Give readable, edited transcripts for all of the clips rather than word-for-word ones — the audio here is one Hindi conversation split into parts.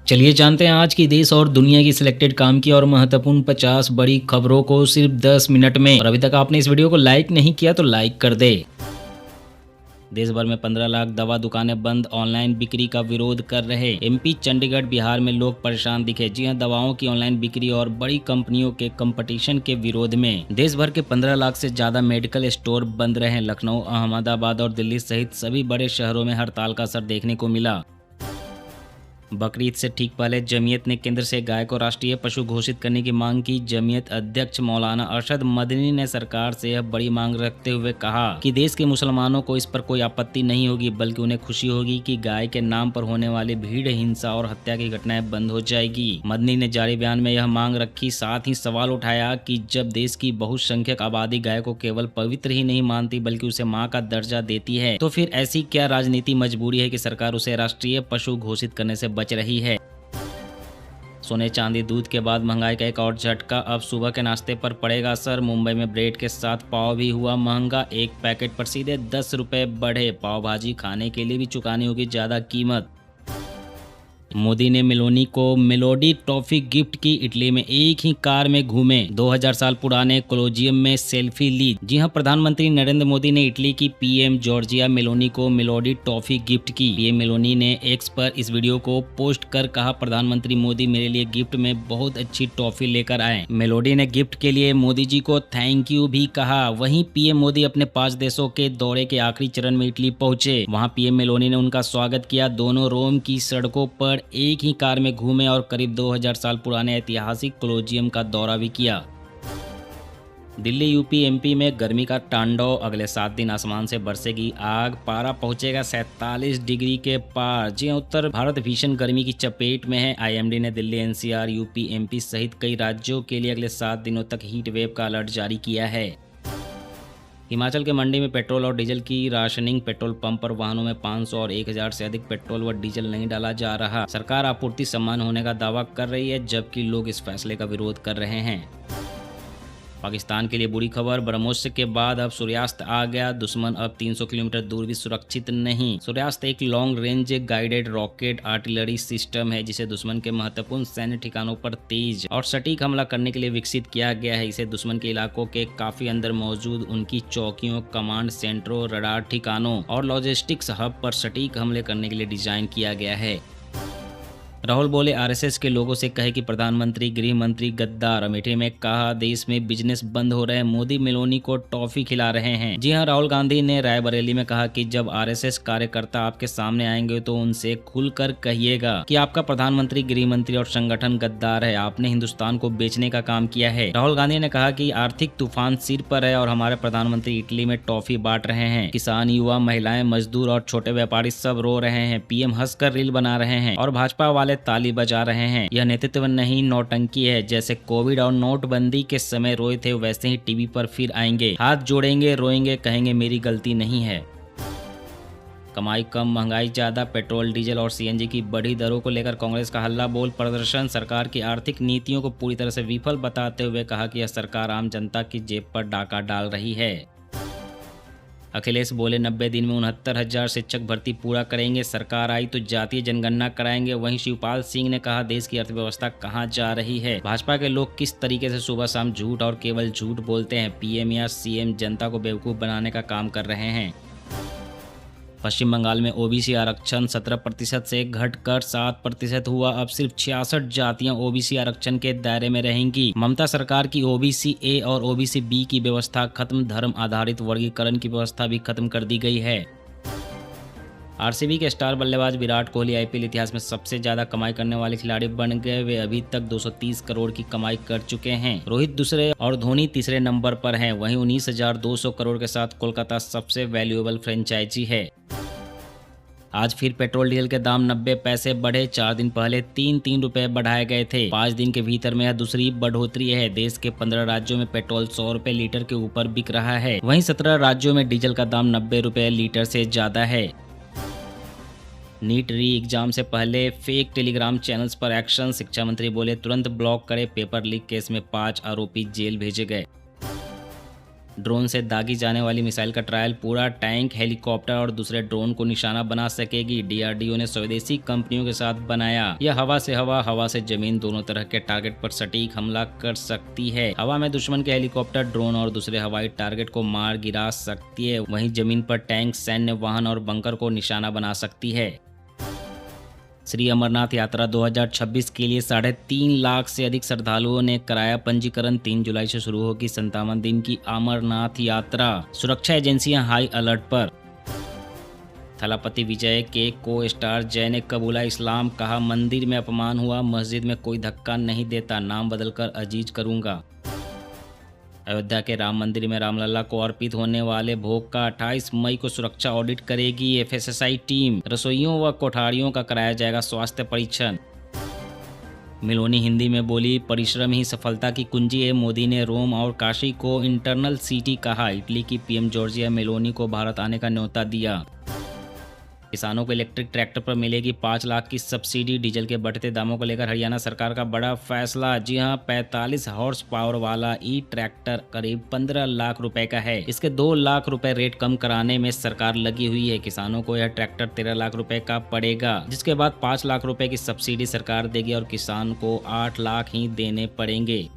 चलिए जानते हैं आज की देश और दुनिया की सिलेक्टेड काम की और महत्वपूर्ण 50 बड़ी खबरों को सिर्फ 10 मिनट में। और अभी तक आपने इस वीडियो को लाइक नहीं किया तो लाइक कर दे। देश भर में 15 लाख दवा दुकानें बंद, ऑनलाइन बिक्री का विरोध कर रहे एमपी, चंडीगढ़, बिहार में लोग परेशान दिखे। जी हां, दवाओं की ऑनलाइन बिक्री और बड़ी कंपनियों के कंपटीशन के विरोध में देश भर के 15 लाख से ज्यादा मेडिकल स्टोर बंद रहे। लखनऊ, अहमदाबाद और दिल्ली सहित सभी बड़े शहरों में हड़ताल का असर देखने को मिला। बकरीद से ठीक पहले जमीयत ने केंद्र से गाय को राष्ट्रीय पशु घोषित करने की मांग की। जमीयत अध्यक्ष मौलाना अरशद मदनी ने सरकार से यह बड़ी मांग रखते हुए कहा कि देश के मुसलमानों को इस पर कोई आपत्ति नहीं होगी, बल्कि उन्हें खुशी होगी कि गाय के नाम पर होने वाली भीड़, हिंसा और हत्या की घटनाएं बंद हो जाएगी। मदनी ने जारी बयान में यह मांग रखी, साथ ही सवाल उठाया कि जब देश की बहुसंख्यक आबादी गाय को केवल पवित्र ही नहीं मानती बल्कि उसे माँ का दर्जा देती है, तो फिर ऐसी क्या राजनीति मजबूरी है कि सरकार उसे राष्ट्रीय पशु घोषित करने से बच रही है। सोने चांदी दूध के बाद महंगाई का एक और झटका, अब सुबह के नाश्ते पर पड़ेगा असर। मुंबई में ब्रेड के साथ पाव भी हुआ महंगा, एक पैकेट पर सीधे 10 रुपए बढ़े। पाव भाजी खाने के लिए भी चुकानी होगी ज्यादा कीमत। मोदी ने मेलोनी को मेलोडी टॉफी गिफ्ट की। इटली में एक ही कार में घूमे, 2000 साल पुराने कोलोजियम में सेल्फी ली। जी हां, प्रधानमंत्री नरेंद्र मोदी ने इटली की पीएम जॉर्जिया मेलोनी को मेलोडी टॉफी गिफ्ट की। पीएम मेलोनी ने एक्स पर इस वीडियो को पोस्ट कर कहा, प्रधानमंत्री मोदी मेरे लिए गिफ्ट में बहुत अच्छी टॉफी लेकर आए। मेलोडी ने गिफ्ट के लिए मोदी जी को थैंक यू भी कहा। वहीं पीएम मोदी अपने 5 देशों के दौरे के आखिरी चरण में इटली पहुंचे। वहां पीएम मेलोनी ने उनका स्वागत किया। दोनों रोम की सड़कों पर एक ही कार में घूमे और करीब 2000 साल पुराने ऐतिहासिक कोलोजियम का दौरा भी किया। दिल्ली, यूपी, एमपी में गर्मी का तांडव, अगले 7 दिन आसमान से बरसेगी आग। पारा पहुंचेगा 47 डिग्री के पार। जी उत्तर भारत भीषण गर्मी की चपेट में है। आईएमडी ने दिल्ली, एनसीआर, यूपी, एमपी सहित कई राज्यों के लिए अगले 7 दिनों तक हीट वेव का अलर्ट जारी किया है। हिमाचल के मंडी में पेट्रोल और डीजल की राशनिंग, पेट्रोल पंप पर वाहनों में 500 और 1000 से अधिक पेट्रोल व डीजल नहीं डाला जा रहा। सरकार आपूर्ति समान होने का दावा कर रही है, जबकि लोग इस फैसले का विरोध कर रहे हैं। पाकिस्तान के लिए बुरी खबर, ब्रह्मोस के बाद अब सूर्यास्त आ गया। दुश्मन अब 300 किलोमीटर दूर भी सुरक्षित नहीं। सूर्यास्त एक long range guided rocket artillery system है, जिसे दुश्मन के महत्वपूर्ण सैन्य ठिकानों पर तेज और सटीक हमला करने के लिए विकसित किया गया है। इसे दुश्मन के इलाकों के काफी अंदर मौजूद उनकी चौकियों, कमांड सेंटरों, रडार ठिकानों और लॉजिस्टिक्स हब पर सटीक हमले करने के लिए डिजाइन किया गया है। राहुल बोले, आरएसएस के लोगों से कहे कि प्रधानमंत्री, गृह मंत्री गद्दार। अमेठी में कहा, देश में बिजनेस बंद हो रहे हैं, मोदी मेलोनी को टॉफी खिला रहे हैं। जी हां, राहुल गांधी ने रायबरेली में कहा कि जब आरएसएस कार्यकर्ता आपके सामने आएंगे तो उनसे खुलकर कहिएगा कि आपका प्रधानमंत्री, गृह मंत्री और संगठन गद्दार है। आपने हिंदुस्तान को बेचने का काम किया है। राहुल गांधी ने कहा कि आर्थिक तूफान सिर पर है और हमारे प्रधानमंत्री इटली में टॉफी बांट रहे हैं। किसान, युवा, महिलाएं, मजदूर और छोटे व्यापारी सब रो रहे हैं। पीएम हंसकर रील बना रहे हैं और भाजपा वाले ताली बजा रहे हैं। यह नेतृत्व नहीं, नौटंकी है। जैसे कोविड और नोटबंदी के समय रोए थे, वैसे ही टीवी पर फिर आएंगे, हाथ जोड़ेंगे, रोएंगे, कहेंगे मेरी गलती नहीं है। कमाई कम, महंगाई ज्यादा, पेट्रोल, डीजल और सीएनजी की बढ़ी दरों को लेकर कांग्रेस का हल्ला बोल प्रदर्शन। सरकार की आर्थिक नीतियों को पूरी तरह से विफल बताते हुए कहा कि यह सरकार आम जनता की जेब पर डाका डाल रही है। अखिलेश बोले, 90 दिन में 69,000 शिक्षक भर्ती पूरा करेंगे। सरकार आई तो जातीय जनगणना कराएंगे। वहीं शिवपाल सिंह ने कहा, देश की अर्थव्यवस्था कहां जा रही है। भाजपा के लोग किस तरीके से सुबह शाम झूठ और केवल झूठ बोलते हैं। पीएम या सीएम जनता को बेवकूफ बनाने का काम कर रहे हैं। पश्चिम बंगाल में ओबीसी आरक्षण 17% से घटकर 7% हुआ। अब सिर्फ 66 जातियां ओबीसी आरक्षण के दायरे में रहेंगी। ममता सरकार की ओबीसी ए और ओबीसी बी की व्यवस्था खत्म, धर्म आधारित वर्गीकरण की व्यवस्था भी खत्म कर दी गई है। आरसीबी के स्टार बल्लेबाज विराट कोहली आईपीएल इतिहास में सबसे ज्यादा कमाई करने वाले खिलाड़ी बन गए। वे अभी तक 230 करोड़ की कमाई कर चुके हैं। रोहित दूसरे और धोनी तीसरे नंबर पर हैं। वहीं 19,200 करोड़ के साथ कोलकाता सबसे वैल्यूएबल फ्रेंचाइजी है। आज फिर पेट्रोल डीजल के दाम 90 पैसे बढ़े। 4 दिन पहले 3 रुपए बढ़ाए गए थे। 5 दिन के भीतर में यह दूसरी बढ़ोतरी है। देश के 15 राज्यों में पेट्रोल 100 रुपए लीटर के ऊपर बिक रहा है। वहीं 17 राज्यों में डीजल का दाम 90 रुपए लीटर से ज्यादा है। नीट री एग्जाम से पहले फेक टेलीग्राम चैनल्स पर एक्शन, शिक्षा मंत्री बोले तुरंत ब्लॉक करे। पेपर लीक केस में 5 आरोपी जेल भेजे गए। ड्रोन से दागी जाने वाली मिसाइल का ट्रायल पूरा टैंक, हेलीकॉप्टर और दूसरे ड्रोन को निशाना बना सकेगी। डीआरडीओ ने स्वदेशी कंपनियों के साथ बनाया। यह हवा से जमीन दोनों तरह के टारगेट पर सटीक हमला कर सकती है। हवा में दुश्मन के हेलीकॉप्टर, ड्रोन और दूसरे हवाई टारगेट को मार गिरा सकती है। वहीं जमीन पर टैंक, सैन्य वाहन और बंकर को निशाना बना सकती है। श्री अमरनाथ यात्रा 2026 के लिए 3.5 लाख से अधिक श्रद्धालुओं ने कराया पंजीकरण। 3 जुलाई से शुरू होगी 57 दिन की अमरनाथ यात्रा। सुरक्षा एजेंसियां हाई अलर्ट पर। थलापति विजय के को स्टार जय ने कबूला इस्लाम, कहा मंदिर में अपमान हुआ, मस्जिद में कोई धक्का नहीं देता, नाम बदलकर अजीज करूंगा। अयोध्या के राम मंदिर में रामलला को अर्पित होने वाले भोग का 28 मई को सुरक्षा ऑडिट करेगी एफएसएसआई टीम। रसोइयों व कोठारियों का कराया जाएगा स्वास्थ्य परीक्षण। मेलोनी हिंदी में बोली, परिश्रम ही सफलता की कुंजी है। मोदी ने रोम और काशी को इंटरनल सिटी कहा। इटली की पीएम जॉर्जिया मेलोनी को भारत आने का न्योता दिया। किसानों को इलेक्ट्रिक ट्रैक्टर पर मिलेगी 5 लाख की सब्सिडी। डीजल के बढ़ते दामों को लेकर हरियाणा सरकार का बड़ा फैसला। जी हां, 45 हॉर्स पावर वाला ई ट्रैक्टर करीब 15 लाख रुपए का है। इसके 2 लाख रुपए रेट कम कराने में सरकार लगी हुई है। किसानों को यह ट्रैक्टर 13 लाख रुपए का पड़ेगा, जिसके बाद 5 लाख रुपए की सब्सिडी सरकार देगी और किसान को 8 लाख ही देने पड़ेंगे।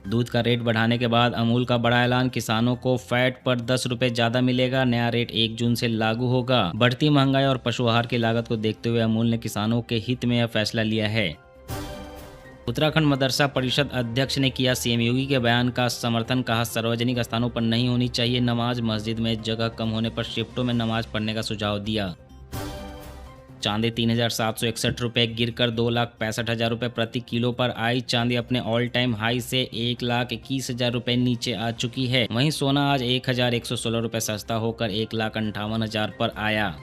दूध का रेट बढ़ाने के बाद अमूल का बड़ा ऐलान, किसानों को फैट पर 10 रुपए ज्यादा मिलेगा। नया रेट 1 जून से लागू होगा। बढ़ती महंगाई और पशु आहार की लागत को देखते हुए अमूल ने किसानों के हित में यह फैसला लिया है। उत्तराखंड मदरसा परिषद अध्यक्ष ने किया सीएम योगी के बयान का समर्थन, कहा सार्वजनिक स्थानों पर नहीं होनी चाहिए नमाज। मस्जिद में जगह कम होने पर शिफ्टों में नमाज पढ़ने का सुझाव दिया। चांदी 3,761 रुपये गिरकर 2,65,000 रुपये प्रति किलो पर आई। चांदी अपने ऑल टाइम हाई से 1,21,000 रुपये नीचे आ चुकी है। वहीं सोना आज 1,116 रुपये सस्ता होकर 1,58,000 पर आया।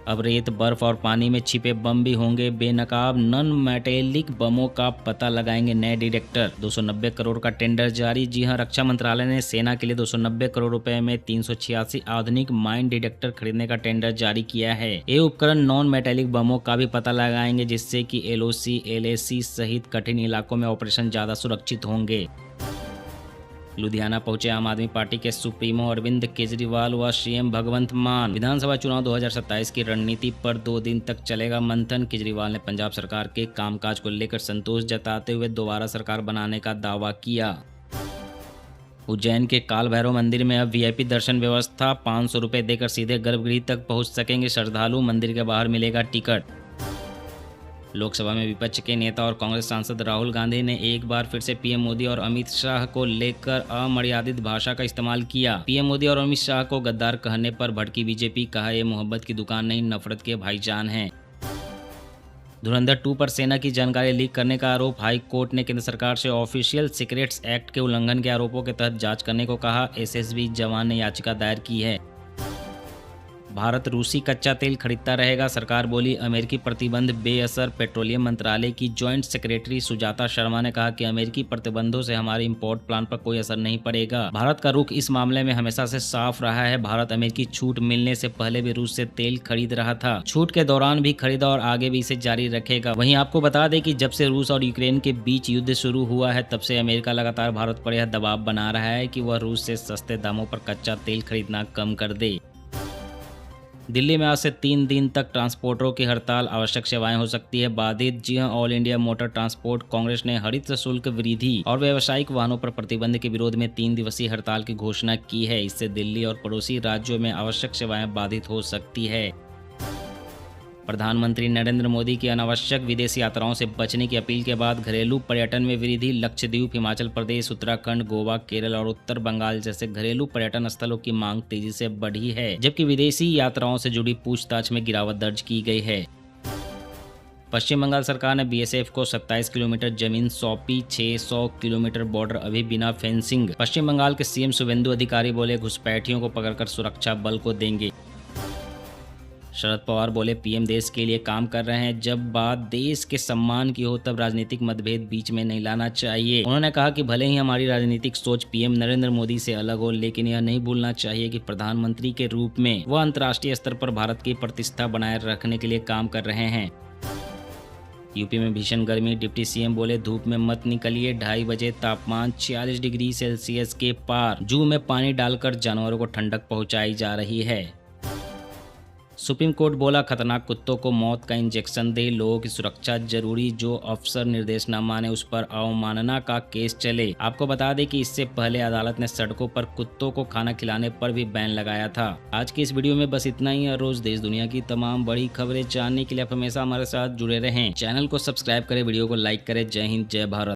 अब रेत, बर्फ और पानी में छिपे बम भी होंगे बेनकाब। नॉन मेटेलिक बमों का पता लगाएंगे नए डिटेक्टर। 290 करोड़ का टेंडर जारी। जी हां, रक्षा मंत्रालय ने सेना के लिए 290 करोड़ रुपए में 386 आधुनिक माइन डिटेक्टर खरीदने का टेंडर जारी किया है। ये उपकरण नॉन मेटेलिक बमों का भी पता लगाएंगे, जिससे कि एलओसी, एलएसी सहित कठिन इलाकों में ऑपरेशन ज्यादा सुरक्षित होंगे। लुधियाना पहुंचे आम आदमी पार्टी के सुप्रीमो अरविंद केजरीवाल व सीएम भगवंत मान। विधानसभा चुनाव 2027 की रणनीति पर 2 दिन तक चलेगा मंथन। केजरीवाल ने पंजाब सरकार के कामकाज को लेकर संतोष जताते हुए दोबारा सरकार बनाने का दावा किया। उज्जैन के काल भैरव मंदिर में अब वीआईपी दर्शन व्यवस्था। 500 रुपये देकर सीधे गर्भगृह तक पहुंच सकेंगे श्रद्धालु। मंदिर के बाहर मिलेगा टिकट। लोकसभा में विपक्ष के नेता और कांग्रेस सांसद राहुल गांधी ने एक बार फिर से पीएम मोदी और अमित शाह को लेकर अमर्यादित भाषा का इस्तेमाल किया। पीएम मोदी और अमित शाह को गद्दार कहने पर भड़की बीजेपी, कहा ये मोहब्बत की दुकान नहीं, नफरत के भाईजान हैं। धुरंधर 2 पर सेना की जानकारी लीक करने का आरोप। हाई कोर्ट ने केंद्र सरकार से ऑफिशियल सीक्रेट्स एक्ट के उल्लंघन के आरोपों के तहत जांच करने को कहा। एसएसबी जवान ने याचिका दायर की है। भारत रूसी कच्चा तेल खरीदता रहेगा, सरकार बोली। अमेरिकी प्रतिबंध बेअसर। पेट्रोलियम मंत्रालय की जॉइंट सेक्रेटरी सुजाता शर्मा ने कहा कि अमेरिकी प्रतिबंधों से हमारे इंपोर्ट प्लान पर कोई असर नहीं पड़ेगा। भारत का रुख इस मामले में हमेशा से साफ रहा है। भारत अमेरिकी छूट मिलने से पहले भी रूस से तेल खरीद रहा था, छूट के दौरान भी खरीदा और आगे भी इसे जारी रखेगा। वहीं आपको बता दें कि जब से रूस और यूक्रेन के बीच युद्ध शुरू हुआ है, तब से अमेरिका लगातार भारत पर यह दबाव बना रहा है कि वह रूस से सस्ते दामों पर कच्चा तेल खरीदना कम कर दे। दिल्ली में आज से 3 दिन तक ट्रांसपोर्टरों की हड़ताल, आवश्यक सेवाएं हो सकती है बाधित। जी हां, all India motor transport Congress ने हरित शुल्क वृद्धि और व्यावसायिक वाहनों पर प्रतिबंध के विरोध में 3 दिवसीय हड़ताल की घोषणा की है। इससे दिल्ली और पड़ोसी राज्यों में आवश्यक सेवाएं बाधित हो सकती है। प्रधानमंत्री नरेंद्र मोदी की अनावश्यक विदेश यात्राओं से बचने की अपील के बाद घरेलू पर्यटन में वृद्धि। लक्षद्वीप, हिमाचल प्रदेश, उत्तराखंड, गोवा, केरल और उत्तर बंगाल जैसे घरेलू पर्यटन स्थलों की मांग तेजी से बढ़ी है, जबकि विदेशी यात्राओं से जुड़ी पूछताछ में गिरावट दर्ज की गई है। पश्चिम बंगाल सरकार ने बीएसएफ को 27 किलोमीटर जमीन सौंपी। 600 किलोमीटर बॉर्डर अभी बिना फेंसिंग। पश्चिम बंगाल के सीएम शुभेंदु अधिकारी बोले, घुसपैठियों को पकड़कर सुरक्षा बल को देंगे। शरद पवार बोले, पीएम देश के लिए काम कर रहे हैं, जब बात देश के सम्मान की हो तब राजनीतिक मतभेद बीच में नहीं लाना चाहिए। उन्होंने कहा कि भले ही हमारी राजनीतिक सोच पीएम नरेंद्र मोदी से अलग हो, लेकिन यह नहीं भूलना चाहिए कि प्रधानमंत्री के रूप में वह अंतर्राष्ट्रीय स्तर पर भारत की प्रतिष्ठा बनाए रखने के लिए काम कर रहे हैं। यूपी में भीषण गर्मी, डिप्टी सीएम बोले धूप में मत निकलिए, 2:30 बजे तापमान 46 डिग्री सेल्सियस के पार। जू में पानी डालकर जानवरों को ठंडक पहुंचाई जा रही है। सुप्रीम कोर्ट बोला खतरनाक कुत्तों को मौत का इंजेक्शन दे, लोगों की सुरक्षा जरूरी, जो अफसर निर्देश न माने उस पर अवमानना का केस चले। आपको बता दें कि इससे पहले अदालत ने सड़कों पर कुत्तों को खाना खिलाने पर भी बैन लगाया था। आज की इस वीडियो में बस इतना ही। हर रोज देश दुनिया की तमाम बड़ी खबरें जानने के लिए आप हमेशा हमारे साथ जुड़े रहें। चैनल को सब्सक्राइब करें, वीडियो को लाइक करें। जय हिंद, जय भारत।